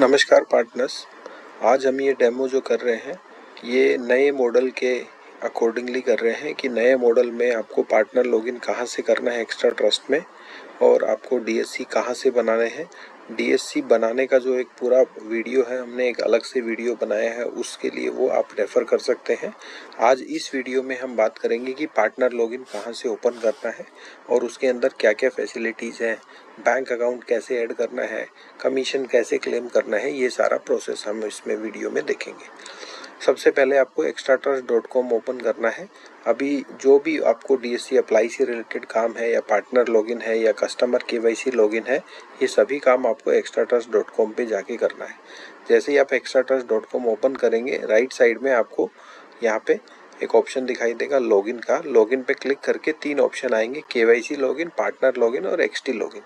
नमस्कार पार्टनर्स। आज हम ये डेमो जो कर रहे हैं ये नए मॉडल के अकॉर्डिंगली कर रहे हैं कि नए मॉडल में आपको पार्टनर लॉगिन कहाँ से करना है एक्स्ट्रा ट्रस्ट में, और आपको डीएससी कहाँ से बनाने हैं। डीएससी बनाने का जो एक पूरा वीडियो है, हमने एक अलग से वीडियो बनाया है, उसके लिए वो आप रेफ़र कर सकते हैं। आज इस वीडियो में हम बात करेंगे कि पार्टनर लॉगिन कहाँ से ओपन करना है और उसके अंदर क्या क्या फैसिलिटीज़ हैं, बैंक अकाउंट कैसे ऐड करना है, कमीशन कैसे क्लेम करना है, ये सारा प्रोसेस हम इसमें वीडियो में देखेंगे। सबसे पहले आपको extratrust.com ओपन करना है। अभी जो भी आपको डीएससी अप्लाई से रिलेटेड काम है, या पार्टनर लॉगिन है, या कस्टमर केवाईसी लॉगिन है, ये सभी काम आपको extratrust.com पे जाके करना है। जैसे ही आप extratrust.com ओपन करेंगे, राइट साइड में आपको यहाँ पे एक ऑप्शन दिखाई देगा लॉगिन का। लॉगिन पे क्लिक करके 3 ऑप्शन आएंगे, केवाईसी लॉगिन, पार्टनर लॉगिन और एक्सटी लॉगिन।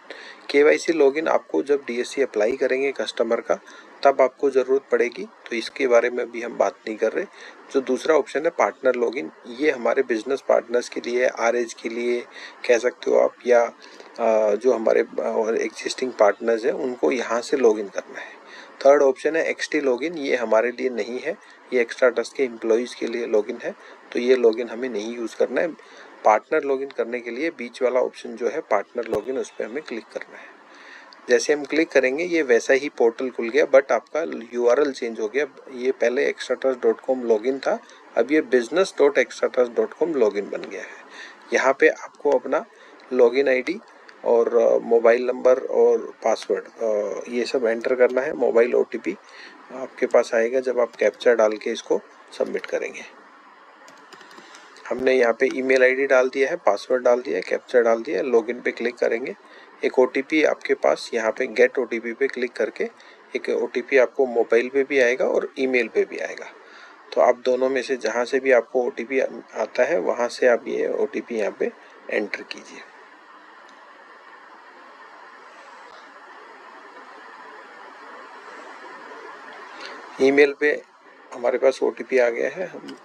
केवाईसी लॉगिन आपको जब डीएससी अप्लाई करेंगे कस्टमर का तब आपको ज़रूरत पड़ेगी, तो इसके बारे में भी हम बात नहीं कर रहे। जो दूसरा ऑप्शन है पार्टनर लॉगिन, ये हमारे बिजनेस पार्टनर्स के लिए, आरएज के लिए कह सकते हो आप, या जो हमारे और एग्जिस्टिंग पार्टनर्स हैं उनको यहाँ से लॉगिन करना है। थर्ड ऑप्शन है एक्सटी लॉगिन, ये हमारे लिए नहीं है, ये एक्स्ट्रा ट्रस्ट के एम्प्लॉयज़ के लिए लॉगिन है, तो ये लॉगिन हमें नहीं यूज़ करना है। पार्टनर लॉगिन करने के लिए बीच वाला ऑप्शन जो है पार्टनर लॉगिन, उस पर हमें क्लिक करना है। जैसे हम क्लिक करेंगे ये वैसा ही पोर्टल खुल गया, बट आपका यूआरएल चेंज हो गया। ये पहले extratrust.com लॉगिन था, अब ये business.extratrust.com लॉगिन बन गया है। यहाँ पे आपको अपना लॉगिन आईडी और मोबाइल नंबर और पासवर्ड ये सब एंटर करना है। मोबाइल ओटीपी आपके पास आएगा जब आप कैप्चा डाल के इसको सबमिट करेंगे। हमने यहाँ पे ईमेल आईडी डाल दिया है, पासवर्ड डाल दिया है, कैप्चा डाल दिया है। लॉगिन पे क्लिक करेंगे, एक ओटीपी आपके पास, यहाँ पे गेट ओटीपी पे क्लिक करके एक ओटीपी आपको मोबाइल पे भी आएगा और ईमेल पे भी आएगा। तो आप दोनों में से जहाँ से भी आपको ओटीपी आता है वहाँ से आप ये ओटीपी यहाँ पे एंटर कीजिए। ईमेल पे हमारे पास ओटीपी आ गया है, हम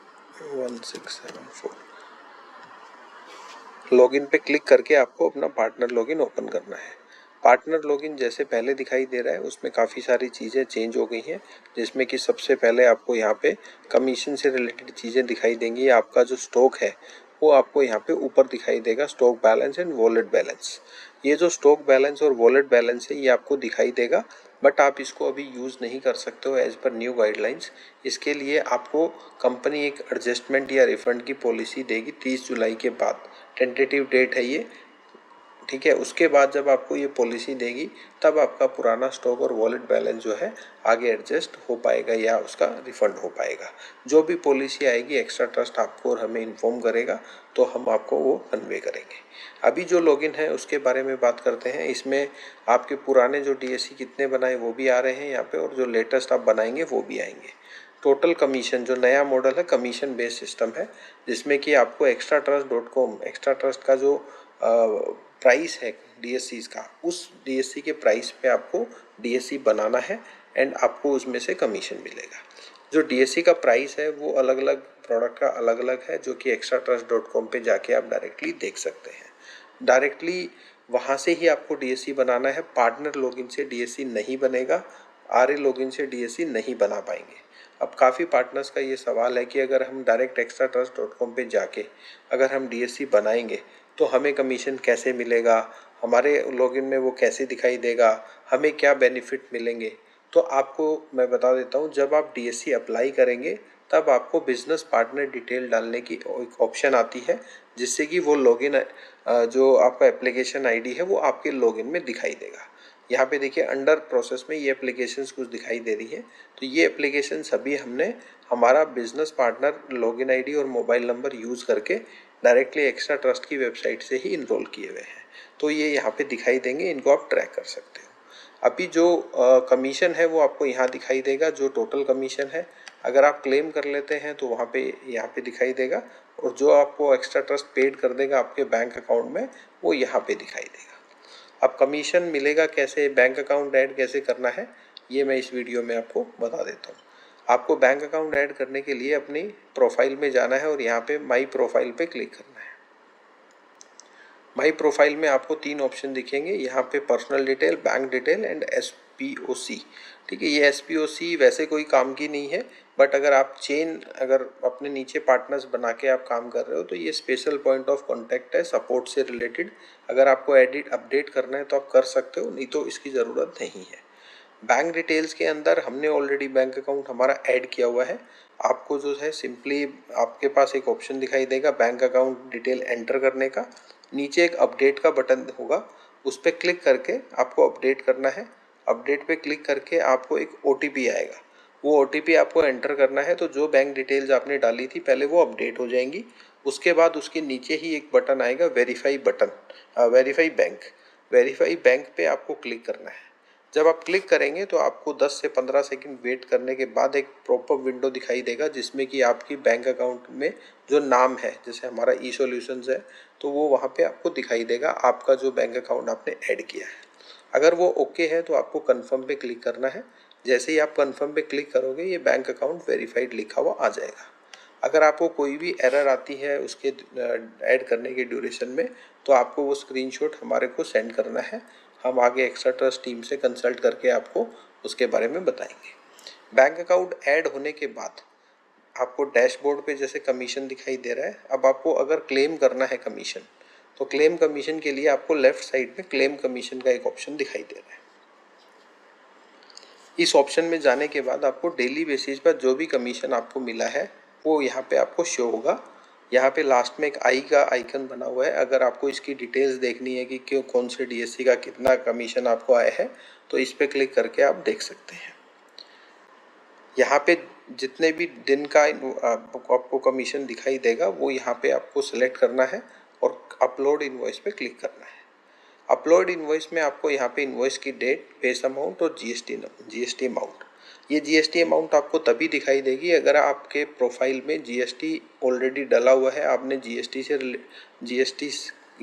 1674। लॉगिन पे क्लिक करके आपको अपना पार्टनर लॉगिन ओपन करना है। पार्टनर लॉगिन जैसे पहले दिखाई दे रहा है उसमें काफ़ी सारी चीज़ें चेंज हो गई हैं, जिसमें कि सबसे पहले आपको यहाँ पे कमीशन से रिलेटेड चीज़ें दिखाई देंगी। आपका जो स्टॉक है वो आपको यहाँ पे ऊपर दिखाई देगा, stock balance and wallet balance. ये जो स्टॉक बैलेंस और वॉलेट बैलेंस है ये आपको दिखाई देगा, बट आप इसको अभी यूज़ नहीं कर सकते हो एज पर न्यू गाइडलाइंस। इसके लिए आपको कंपनी एक एडजस्टमेंट या रिफंड की पॉलिसी देगी 30 जुलाई के बाद। टेंटेटिव डेट है ये, ठीक है। उसके बाद जब आपको ये पॉलिसी देगी तब आपका पुराना स्टॉक और वॉलेट बैलेंस जो है आगे एडजस्ट हो पाएगा या उसका रिफंड हो पाएगा। जो भी पॉलिसी आएगी एक्स्ट्रा ट्रस्ट आपको और हमें इन्फॉर्म करेगा, तो हम आपको वो कन्वे करेंगे। अभी जो लॉगिन है उसके बारे में बात करते हैं। इसमें आपके पुराने जो डीएससी कितने बनाए वो भी आ रहे हैं यहाँ पे, और जो लेटेस्ट आप बनाएंगे वो भी आएंगे। टोटल कमीशन, जो नया मॉडल है कमीशन बेस्ड सिस्टम है, जिसमें कि आपको extratrust.com, एक्स्ट्रा ट्रस्ट का जो प्राइस है डीएससी का, उस डीएससी के प्राइस पे आपको डीएससी बनाना है एंड आपको उसमें से कमीशन मिलेगा। जो डीएससी का प्राइस है वो अलग अलग प्रोडक्ट का अलग अलग है, जो कि extratrust.com पे जाके आप डायरेक्टली देख सकते हैं। डायरेक्टली वहाँ से ही आपको डीएससी बनाना है, पार्टनर लॉगिन से डीएससी नहीं बनेगा, आरए लॉगिन से डीएससी नहीं बना पाएंगे। अब काफ़ी पार्टनर्स का ये सवाल है कि अगर हम डायरेक्ट extratrust.com पे जाके अगर हम डीएससी बनाएंगे तो हमें कमीशन कैसे मिलेगा, हमारे लॉगिन में वो कैसे दिखाई देगा, हमें क्या बेनिफिट मिलेंगे। तो आपको मैं बता देता हूँ, जब आप डीएससी अप्लाई करेंगे तब आपको बिजनेस पार्टनर डिटेल डालने की एक ऑप्शन आती है, जिससे कि वो लॉगिन जो आपका एप्लीकेशन आईडी है वो आपके लॉगिन में दिखाई देगा। यहाँ पे देखिए अंडर प्रोसेस में ये एप्लीकेशंस कुछ दिखाई दे रही है, तो ये एप्लीकेशन सभी हमने हमारा बिजनेस पार्टनर लॉगिन आईडी और मोबाइल नंबर यूज़ करके डायरेक्टली एक्स्ट्रा ट्रस्ट की वेबसाइट से ही इनरोल किए हुए हैं। तो ये यहाँ पे दिखाई देंगे, इनको आप ट्रैक कर सकते हो। अभी जो कमीशन है वो आपको यहाँ दिखाई देगा, जो टोटल कमीशन है। अगर आप क्लेम कर लेते हैं तो वहाँ पे यहाँ पे दिखाई देगा, और जो आपको एक्स्ट्रा ट्रस्ट पेड कर देगा आपके बैंक अकाउंट में वो यहाँ पे दिखाई देगा। अब कमीशन मिलेगा कैसे, बैंक अकाउंट ऐड कैसे करना है, ये मैं इस वीडियो में आपको बता देता हूँ। आपको बैंक अकाउंट ऐड करने के लिए अपनी प्रोफाइल में जाना है और यहाँ पे माई प्रोफाइल पे क्लिक करना है। माई प्रोफाइल में आपको 3 ऑप्शन दिखेंगे, यहाँ पे personal detail, bank detail and SPOC। ठीक है, ये SPOC वैसे कोई काम की नहीं है, बट अगर आप चेन अगर अपने नीचे पार्टनर्स बना के आप काम कर रहे हो तो ये स्पेशल पॉइंट ऑफ कॉन्टैक्ट है सपोर्ट से रिलेटेड। अगर आपको एडिट अपडेट करना है तो आप कर सकते हो, नहीं तो इसकी ज़रूरत नहीं है। बैंक डिटेल्स के अंदर हमने ऑलरेडी बैंक अकाउंट हमारा ऐड किया हुआ है। आपको जो है सिंपली आपके पास एक ऑप्शन दिखाई देगा बैंक अकाउंट डिटेल एंटर करने का। नीचे एक अपडेट का बटन होगा, उस पर क्लिक करके आपको अपडेट करना है। अपडेट पे क्लिक करके आपको एक OTP आएगा, वो OTP आपको एंटर करना है। तो जो बैंक डिटेल्स आपने डाली थी पहले वो अपडेट हो जाएंगी। उसके बाद उसके नीचे ही एक बटन आएगा verify button, verify bank. Verify bank पे आपको क्लिक करना है। जब आप क्लिक करेंगे तो आपको 10 से 15 सेकंड वेट करने के बाद एक पॉपअप विंडो दिखाई देगा जिसमें कि आपकी बैंक अकाउंट में जो नाम है, जैसे हमारा E-Solutions है, तो वो वहाँ पे आपको दिखाई देगा आपका जो बैंक अकाउंट आपने ऐड किया है। अगर वो ओके है तो आपको कन्फर्म पे क्लिक करना है। जैसे ही आप कन्फर्म पे क्लिक करोगे ये बैंक अकाउंट वेरीफाइड लिखा हुआ आ जाएगा। अगर आपको कोई भी एरर आती है उसके ऐड करने के ड्यूरेशन में, तो आपको वो स्क्रीनशॉट हमारे को सेंड करना है। हम आगे एक्स्ट्रा ट्रस्ट टीम से कंसल्ट करके आपको उसके बारे में बताएंगे। बैंक अकाउंट ऐड होने के बाद आपको डैशबोर्ड पे जैसे कमीशन दिखाई दे रहा है, अब आपको अगर क्लेम करना है कमीशन, तो क्लेम कमीशन के लिए आपको लेफ्ट साइड में क्लेम कमीशन का एक ऑप्शन दिखाई दे रहा है। इस ऑप्शन में जाने के बाद आपको डेली बेसिस पर जो भी कमीशन आपको मिला है वो यहाँ पे आपको शो होगा। यहाँ पे लास्ट में एक आई का आइकन बना हुआ है। अगर आपको इसकी डिटेल्स देखनी है कि क्यों कौन से DSC का कितना कमीशन आपको आया है, तो इस पे क्लिक करके आप देख सकते हैं। यहाँ पे जितने भी दिन का आपको कमीशन दिखाई देगा वो यहाँ पे आपको सेलेक्ट करना है और अपलोड इनवॉइस पे क्लिक करना है। अपलोड इनवॉइस में आपको यहाँ पे इनवॉइस की डेट, बेस अमाउंट और GST अमाउंट। ये GST अमाउंट आपको तभी दिखाई देगी अगर आपके प्रोफाइल में GST ऑलरेडी डला हुआ है। आपने GST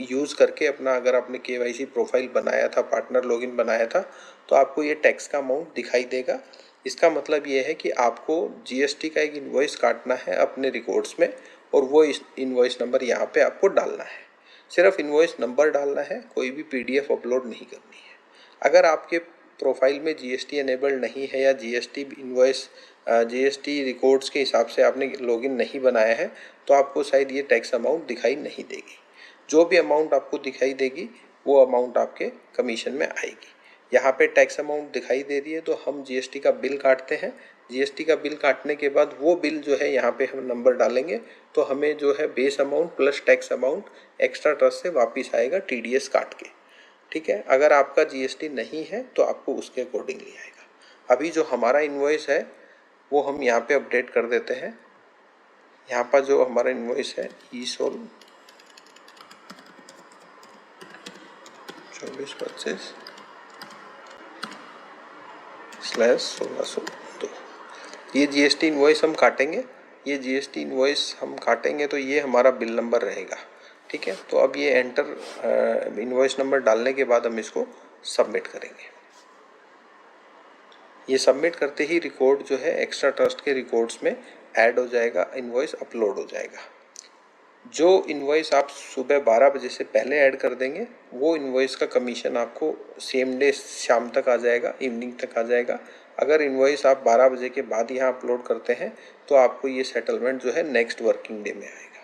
यूज़ करके अपना अगर आपने KYC प्रोफाइल बनाया था, पार्टनर लॉगिन बनाया था, तो आपको ये टैक्स का अमाउंट दिखाई देगा। इसका मतलब ये है कि आपको GST का एक इनवॉइस काटना है अपने रिकॉर्ड्स में और वो इनवॉइस नंबर यहाँ पे आपको डालना है। सिर्फ इनवॉइस नंबर डालना है, कोई भी PDF अपलोड नहीं करनी है। अगर आपके प्रोफाइल में GST एनेबल्ड नहीं है या GST रिकॉर्ड्स के हिसाब से आपने लॉगिन नहीं बनाया है, तो आपको शायद ये टैक्स अमाउंट दिखाई नहीं देगी। जो भी अमाउंट आपको दिखाई देगी वो अमाउंट आपके कमीशन में आएगी। यहाँ पे टैक्स अमाउंट दिखाई दे रही है तो हम GST का बिल काटते हैं। GST का बिल काटने के बाद वो बिल जो है यहाँ पे हम नंबर डालेंगे तो हमें जो है base amount plus tax amount extra trust से वापस आएगा TDS काट के। ठीक है, अगर आपका GST नहीं है तो आपको उसके अकॉर्डिंगली आएगा। अभी जो हमारा इनवॉइस है वो हम यहाँ पे अपडेट कर देते हैं। यहाँ पर जो हमारा इनवॉइस है E-Sol 2425/1602, ये GST इनवॉइस हम काटेंगे। ये GST इनवॉइस हम काटेंगे तो ये हमारा बिल नंबर रहेगा। ठीक है, तो अब ये एंटर इनवॉइस नंबर डालने के बाद हम इसको सबमिट करेंगे। ये सबमिट करते ही रिकॉर्ड जो है एक्स्ट्रा ट्रस्ट के रिकॉर्ड्स में ऐड हो जाएगा, इनवॉइस अपलोड हो जाएगा। जो इनवॉइस आप सुबह 12 बजे से पहले ऐड कर देंगे वो इनवॉइस का कमीशन आपको सेम डे शाम तक आ जाएगा, इवनिंग तक आ जाएगा। अगर इनवॉइस आप 12 बजे के बाद यहाँ अपलोड करते हैं तो आपको ये सेटलमेंट जो है नेक्स्ट वर्किंग डे में आएगा।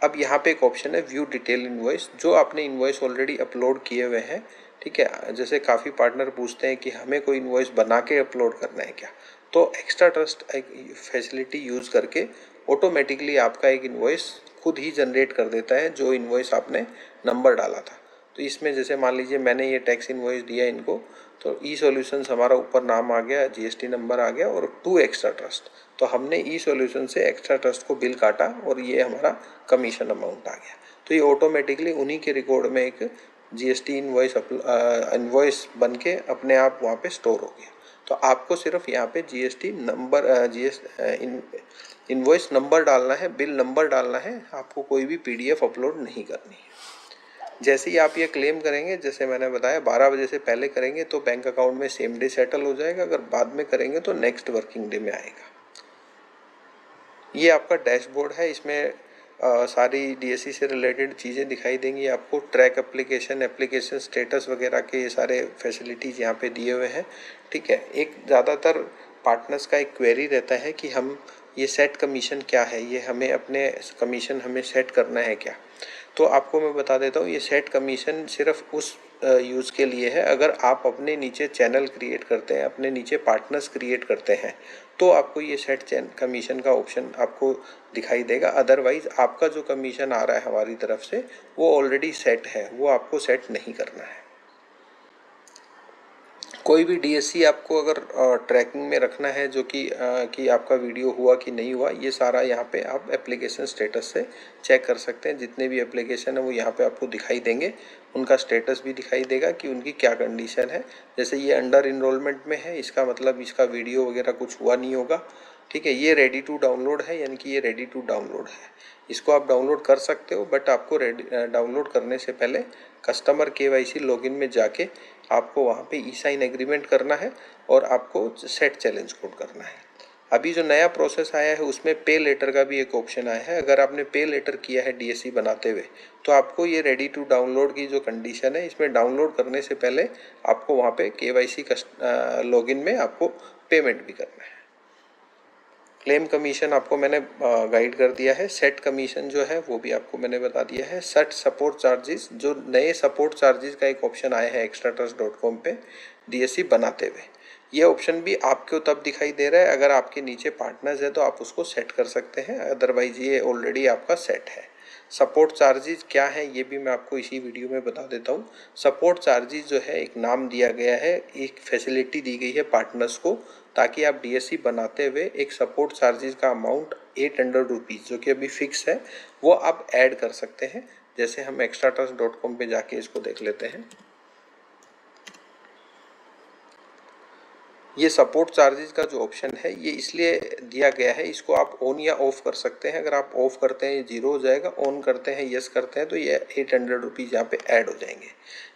अब यहाँ पे एक ऑप्शन है व्यू डिटेल इनवॉइस। जो आपने इनवॉइस ऑलरेडी अपलोड किए हुए हैं, ठीक है, जैसे काफ़ी पार्टनर पूछते हैं कि हमें कोई इनवॉइस बना के अपलोड करना है क्या, तो एक्स्ट्रा ट्रस्ट एक फैसिलिटी यूज़ करके ऑटोमेटिकली आपका एक इनवॉइस खुद ही जनरेट कर देता है जो इनवॉइस आपने नंबर डाला था। तो इसमें जैसे मान लीजिए मैंने ये टैक्स इनवॉइस दिया इनको, तो E-Solutions हमारा ऊपर नाम आ गया, GST नंबर आ गया और टू एक्स्ट्रा ट्रस्ट, तो हमने E-Solutions से एक्स्ट्रा ट्रस्ट को बिल काटा और ये हमारा कमीशन अमाउंट आ गया। तो ये ऑटोमेटिकली उन्हीं के रिकॉर्ड में एक GST इनवॉइस बन के अपने आप वहाँ पे स्टोर हो गया। तो आपको सिर्फ यहाँ पे GST नंबर इनवॉइस नंबर डालना है, बिल नंबर डालना है, आपको कोई भी PDF अपलोड नहीं करनी है। जैसे ही आप ये क्लेम करेंगे, जैसे मैंने बताया 12 बजे से पहले करेंगे तो बैंक अकाउंट में सेम डे सेटल हो जाएगा, अगर बाद में करेंगे तो नेक्स्ट वर्किंग डे में आएगा। ये आपका डैशबोर्ड है, इसमें सारी डीएससी से रिलेटेड चीज़ें दिखाई देंगी आपको। ट्रैक एप्लीकेशन, एप्लीकेशन स्टेटस वगैरह के ये सारे फैसिलिटीज़ यहाँ पे दिए हुए हैं। ठीक है, एक ज़्यादातर पार्टनर्स का एक क्वेरी रहता है कि हम ये सेट कमीशन क्या है, ये हमें अपने कमीशन हमें सेट करना है क्या। तो आपको मैं बता देता हूँ, ये सेट कमीशन सिर्फ उस यूज़ के लिए है अगर आप अपने नीचे चैनल क्रिएट करते हैं, अपने नीचे पार्टनर्स क्रिएट करते हैं, तो आपको ये सेट कमीशन का ऑप्शन आपको दिखाई देगा। अदरवाइज आपका जो कमीशन आ रहा है हमारी तरफ से वो ऑलरेडी सेट है, वो आपको सेट नहीं करना है। कोई भी डीएससी आपको अगर ट्रैकिंग में रखना है, जो कि आपका वीडियो हुआ कि नहीं हुआ, ये सारा यहाँ पे आप एप्लीकेशन स्टेटस से चेक कर सकते हैं। जितने भी एप्लीकेशन है वो यहाँ पे आपको दिखाई देंगे, उनका स्टेटस भी दिखाई देगा कि उनकी क्या कंडीशन है। जैसे ये अंडर इनरोलमेंट में है, इसका मतलब इसका वीडियो वगैरह कुछ हुआ नहीं होगा। ठीक है, ये रेडी टू डाउनलोड है, यानी कि ये रेडी टू डाउनलोड है। इसको आप डाउनलोड कर सकते हो, बट आपको डाउनलोड करने से पहले कस्टमर केवाईसी लॉगिन में जाके आपको वहाँ पे ई साइन एग्रीमेंट करना है और आपको सेट चैलेंज कोड करना है। अभी जो नया प्रोसेस आया है उसमें पे लेटर का भी एक ऑप्शन आया है। अगर आपने पे लेटर किया है डीएससी बनाते हुए, तो आपको ये रेडी टू डाउनलोड की जो कंडीशन है, इसमें डाउनलोड करने से पहले आपको वहाँ पे केवाईसी लॉगिन में आपको पेमेंट भी करना है। क्लेम कमीशन आपको मैंने गाइड कर दिया है। सेट कमीशन जो है वो भी आपको मैंने बता दिया है। सेट सपोर्ट चार्जेस, जो नए सपोर्ट चार्जेस का एक ऑप्शन आया है extratrust.com पे डीएससी बनाते हुए, ये ऑप्शन भी आपको तब दिखाई दे रहा है अगर आपके नीचे पार्टनर्स है तो आप उसको सेट कर सकते हैं, अदरवाइज ये ऑलरेडी आपका सेट है। सपोर्ट चार्जेस क्या है ये भी मैं आपको इसी वीडियो में बता देता हूँ। सपोर्ट चार्जेस जो है एक नाम दिया गया है, एक फैसिलिटी दी गई है पार्टनर्स को, ताकि आप डीएससी बनाते हुए एक सपोर्ट चार्जेस का अमाउंट 800 रुपीज़ जो कि अभी फिक्स है वो आप ऐड कर सकते हैं। जैसे हम extratrust.com पे जाके इसको देख लेते हैं। ये सपोर्ट चार्जेस का जो ऑप्शन है ये इसलिए दिया गया है, इसको आप ऑन या ऑफ कर सकते हैं। अगर आप ऑफ करते हैं ये जीरो हो जाएगा, ऑन करते हैं यस करते हैं तो ये 800 रुपीज़ यहाँ पे ऐड हो जाएंगे।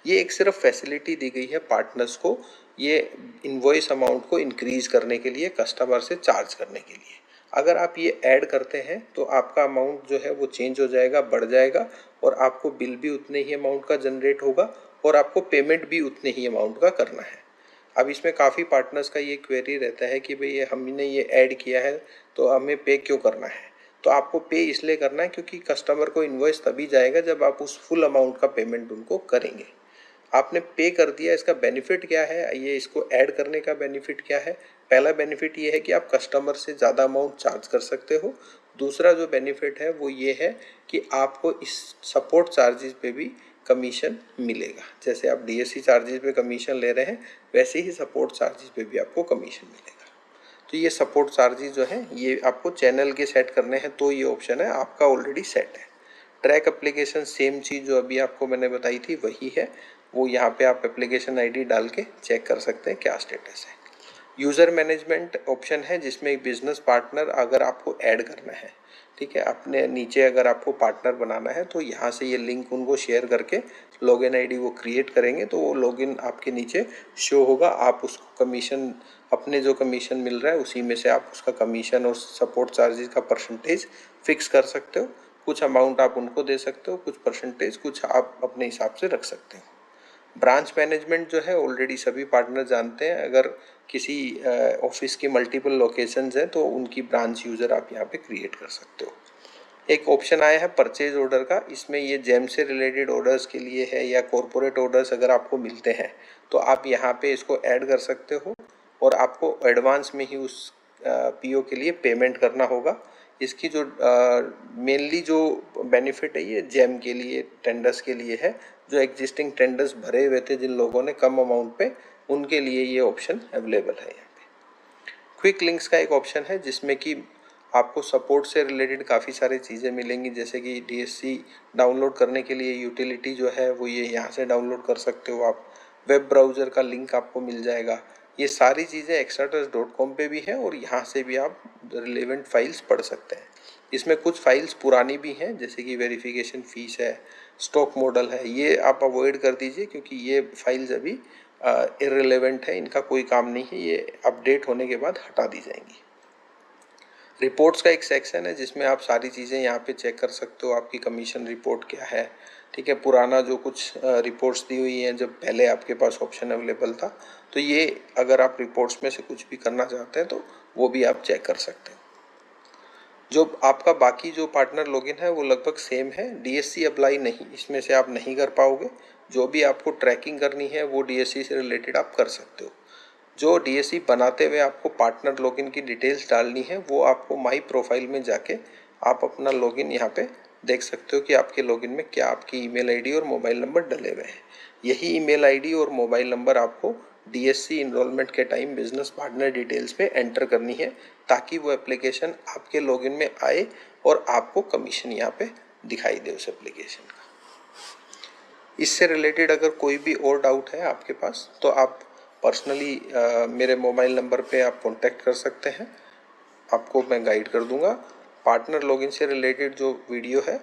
ये एक सिर्फ फैसिलिटी दी गई है पार्टनर्स को, ये इनवॉइस अमाउंट को इंक्रीज करने के लिए, कस्टमर से चार्ज करने के लिए। अगर आप ये ऐड करते हैं तो आपका अमाउंट जो है वो चेंज हो जाएगा, बढ़ जाएगा, और आपको बिल भी उतने ही अमाउंट का जनरेट होगा और आपको पेमेंट भी उतने ही अमाउंट का करना है। अब इसमें काफ़ी पार्टनर्स का ये क्वेरी रहता है कि भाई हमने ये ऐड किया है तो हमें पे क्यों करना है। तो आपको पे इसलिए करना है क्योंकि कस्टमर को इन्वॉइस तभी जाएगा जब आप उस फुल अमाउंट का पेमेंट उनको करेंगे। आपने पे कर दिया, इसका बेनिफिट क्या है, ये इसको ऐड करने का बेनिफिट क्या है। पहला बेनिफिट ये है कि आप कस्टमर से ज़्यादा अमाउंट चार्ज कर सकते हो। दूसरा जो बेनिफिट है वो ये है कि आपको इस सपोर्ट चार्जेस पे भी कमीशन मिलेगा। जैसे आप डीएससी चार्जेस पे कमीशन ले रहे हैं, वैसे ही सपोर्ट चार्जेस पे भी आपको कमीशन मिलेगा। तो ये सपोर्ट चार्जेस जो हैं ये आपको चैनल के सेट करने हैं, तो ये ऑप्शन है, आपका ऑलरेडी सेट है। ट्रैक एप्लीकेशन सेम चीज़ जो अभी आपको मैंने बताई थी वही है, वो यहाँ पे आप एप्लीकेशन आईडी डाल के चेक कर सकते हैं क्या स्टेटस है। यूज़र मैनेजमेंट ऑप्शन है जिसमें एक बिजनेस पार्टनर अगर आपको ऐड करना है, ठीक है, अपने नीचे अगर आपको पार्टनर बनाना है तो यहाँ से ये लिंक उनको शेयर करके लॉगिन आईडी वो क्रिएट करेंगे, तो वो लॉगिन आपके नीचे शो होगा। आप उसको कमीशन, अपने जो कमीशन मिल रहा है उसी में से आप उसका कमीशन और सपोर्ट चार्जेस का परसेंटेज फिक्स कर सकते हो। कुछ अमाउंट आप उनको दे सकते हो, कुछ परसेंटेज, कुछ आप अपने हिसाब से रख सकते हो। ब्रांच मैनेजमेंट जो है ऑलरेडी सभी पार्टनर जानते हैं। अगर किसी ऑफिस की मल्टीपल लोकेशंस हैं तो उनकी ब्रांच यूज़र आप यहाँ पे क्रिएट कर सकते हो। एक ऑप्शन आया है परचेज ऑर्डर का, इसमें ये जेम से रिलेटेड ऑर्डर्स के लिए है या कॉरपोरेट ऑर्डर्स अगर आपको मिलते हैं तो आप यहाँ पे इसको ऐड कर सकते हो और आपको एडवांस में ही उस पीओ के लिए पेमेंट करना होगा। इसकी जो मेनली जो बेनिफिट है ये जेम के लिए, टेंडर्स के लिए है, जो एग्जिस्टिंग टेंडर्स भरे हुए थे जिन लोगों ने कम अमाउंट पे, उनके लिए ये ऑप्शन अवेलेबल है यहाँ पे। क्विक लिंक्स का एक ऑप्शन है जिसमें कि आपको सपोर्ट से रिलेटेड काफ़ी सारी चीज़ें मिलेंगी, जैसे कि डीएससी डाउनलोड करने के लिए यूटिलिटी जो है वो ये यहाँ से डाउनलोड कर सकते हो आप। वेब ब्राउज़र का लिंक आपको मिल जाएगा। ये सारी चीज़ें extratrust.com पे भी हैं और यहाँ से भी आप रिलेवेंट फाइल्स पढ़ सकते हैं। इसमें कुछ फाइल्स पुरानी भी हैं, जैसे कि वेरिफिकेशन फ़ीस है, स्टॉक मॉडल है, ये आप अवॉइड कर दीजिए क्योंकि ये फाइल्स अभी इररिलेवेंट है, इनका कोई काम नहीं है, ये अपडेट होने के बाद हटा दी जाएंगी। रिपोर्ट्स का एक सेक्शन है जिसमें आप सारी चीज़ें यहाँ पे चेक कर सकते हो। आपकी कमीशन रिपोर्ट क्या है, ठीक है, पुराना जो कुछ रिपोर्ट्स दी हुई हैं जब पहले आपके पास ऑप्शन अवेलेबल था, तो ये अगर आप रिपोर्ट्स में से कुछ भी करना चाहते हैं तो वो भी आप चेक कर सकते हैं। जो आपका बाकी जो पार्टनर लॉगिन है वो लगभग सेम है। डीएससी अप्लाई नहीं, इसमें से आप नहीं कर पाओगे। जो भी आपको ट्रैकिंग करनी है वो डीएससी से रिलेटेड आप कर सकते हो। जो डीएससी बनाते हुए आपको पार्टनर लॉगिन की डिटेल्स डालनी है वो आपको माई प्रोफाइल में जाके आप अपना लॉगिन यहाँ पे देख सकते हो कि आपके लॉगिन में क्या आपकी ईमेल आईडी और मोबाइल नंबर डले हुए हैं। यही ईमेल आईडी और मोबाइल नंबर आपको डीएससी इनरोलमेंट के टाइम बिजनेस पार्टनर डिटेल्स में एंटर करनी है ताकि वो एप्लीकेशन आपके लॉगिन में आए और आपको कमीशन यहाँ पे दिखाई दे उस एप्लीकेशन का। इससे रिलेटेड अगर कोई भी और डाउट है आपके पास तो आप पर्सनली मेरे मोबाइल नंबर पे आप कांटेक्ट कर सकते हैं, आपको मैं गाइड कर दूंगा। पार्टनर लॉगिन से रिलेटेड जो वीडियो है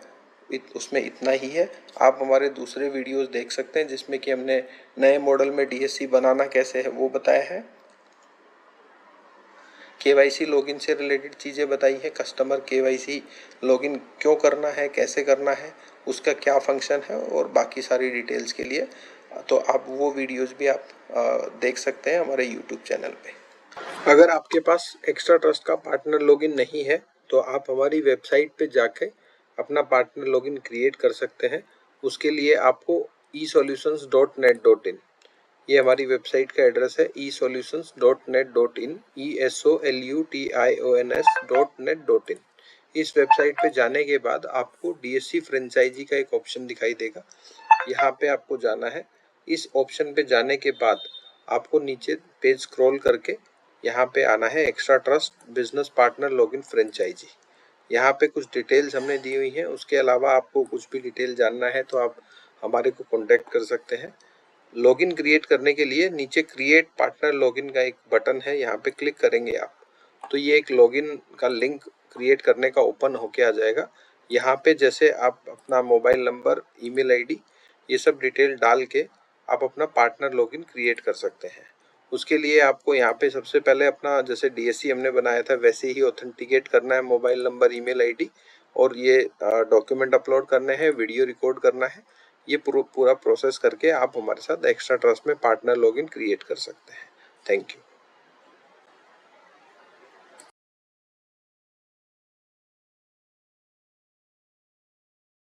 उसमें इतना ही है। आप हमारे दूसरे वीडियोस देख सकते हैं जिसमें कि हमने नए मॉडल में डीएससी बनाना कैसे है वो बताया है, केवाईसी लॉगिन से रिलेटेड चीज़ें बताई हैं, कस्टमर केवाईसी लॉगिन क्यों करना है, कैसे करना है, उसका क्या फंक्शन है और बाकी सारी डिटेल्स के लिए तो आप वो वीडियोस भी आप देख सकते हैं हमारे यूट्यूब चैनल पे। अगर आपके पास एक्स्ट्रा ट्रस्ट का पार्टनर लॉगिन नहीं है तो आप हमारी वेबसाइट पे जाके अपना पार्टनर लॉगिन क्रिएट कर सकते हैं। उसके लिए आपको esolutions.net.in, ये हमारी वेबसाइट का एड्रेस है esolutions.net.in, esolutions.net.in। इस वेबसाइट पे जाने के बाद आपको डीएससी फ्रेंचाइजी का एक ऑप्शन दिखाई देगा, यहाँ पे आपको जाना है। इस ऑप्शन पे जाने के बाद आपको नीचे पेज स्क्रॉल करके यहाँ पे आना है extra trust business partner login franchisee. यहाँ पे कुछ डिटेल्स हमने दी हुई हैं, उसके अलावा आपको कुछ भी डिटेल जानना है तो आप हमारे को कॉन्टेक्ट कर सकते हैं। लॉगिन क्रिएट करने के लिए नीचे क्रिएट पार्टनर लॉगिन का एक बटन है, यहाँ पे क्लिक करेंगे आप तो ये एक लॉगिन का लिंक क्रिएट करने का ओपन होके आ जाएगा। यहाँ पे जैसे आप अपना मोबाइल नंबर, ईमेल आईडी, ये सब डिटेल डाल के आप अपना पार्टनर लॉगिन क्रिएट कर सकते हैं। उसके लिए आपको यहाँ पे सबसे पहले अपना जैसे डीएससी हमने बनाया था वैसे ही ऑथेंटिकेट करना है, मोबाइल नंबर, ईमेल आईडी, और ये डॉक्यूमेंट अपलोड करने हैं, वीडियो रिकॉर्ड करना है। ये पूरा प्रोसेस करके आप हमारे साथ एक्स्ट्रा ट्रस्ट में पार्टनर लॉगिन क्रिएट कर सकते हैं। Thank you.